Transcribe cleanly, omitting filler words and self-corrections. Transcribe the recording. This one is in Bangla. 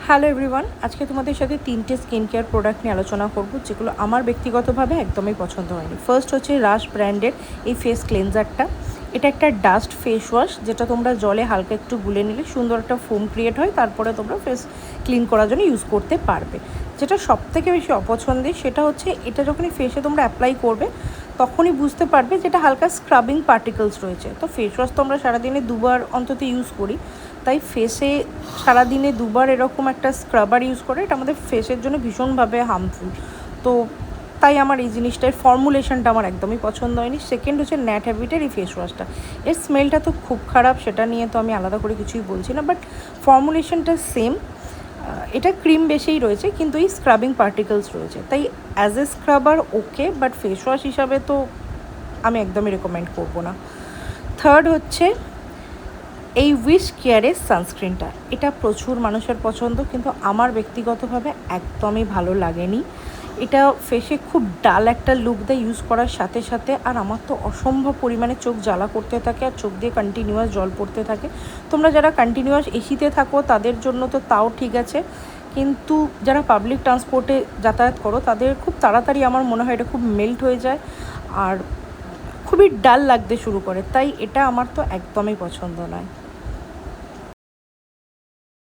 হ্যালো এভরিওয়ান, আজকে তোমাদের সাথে 3টে স্কিন কেয়ার প্রোডাক্ট নিয়ে আলোচনা করব যেগুলো আমার ব্যক্তিগতভাবে একদমই পছন্দ হয়নি। ফার্স্ট হচ্ছে রাশ ব্র্যান্ডের এই ফেস ক্লেনজারটা। এটা একটা ডাস্ট ফেস ওয়াশ, যেটা তোমরা জলে হালকা একটু গুলে নিলে সুন্দর একটা ফোম ক্রিয়েট হয়, তারপরে তোমরা ফেস ক্লিন করার জন্য ইউজ করতে পারবে। যেটা সবথেকে বেশি অপছন্দের সেটা হচ্ছে এটা যখনই ফেসে তোমরা অ্যাপ্লাই করবে তখনই বুঝতে পারবে যেটা হালকা স্ক্রাবিং পার্টিকেলস রয়েছে। তো ফেস ওয়াশ তো আমরা সারাদিনে দুবার অন্তত ইউজ করি, তাই ফেসে সারাদিনে দুবার এরকম একটা স্ক্রাবার ইউজ করে এটা আমাদের ফেসের জন্য ভীষণভাবে হার্মফুল। তো তাই আমার এই জিনিসটার ফর্মুলেশনটা আমার একদমই পছন্দ হয়নি। সেকেন্ড হচ্ছে ন্যাট হ্যাবিটের এই ফেস ওয়াশটা, এর স্মেলটা তো খুব খারাপ, সেটা নিয়ে তো আমি আলাদা করে কিছুই বলছি না, বাট ফর্মুলেশনটা সেম। এটা ক্রিম বেশিই রয়েছে কিন্তু এই স্ক্রাবিং পার্টিকেলস রয়েছে, তাই as a scrubber okay, but face wash হিসাবে তো আমি একদমই রেকমেন্ড করবো না। থার্ড হচ্ছে এই উইশ কেয়ারের সানস্ক্রিনটা। এটা প্রচুর মানুষের পছন্দ কিন্তু আমার ব্যক্তিগতভাবে একদমই ভালো লাগেনি। এটা ফেসে খুব ডাল একটা লুক দেয় ইউজ করার সাথে সাথে, আর আমার তো অসম্ভব পরিমাণে চোখ জ্বালা করতে থাকে আর চোখ দিয়ে কন্টিনিউয়াস জল পড়তে থাকে। তোমরা যারা কন্টিনিউয়াস এসিতে থাকো তাদের জন্য তো তাও ঠিক আছে, কিন্তু যারা পাবলিক ট্রান্সপোর্টে যাতায়াত করো তাদের খুব তাড়াতাড়ি আমার মনে হয় এটা খুব মেল্ট হয়ে যায় আর খুবই ডাল লাগতে শুরু করে, তাই এটা আমার তো একদমই পছন্দ নয়।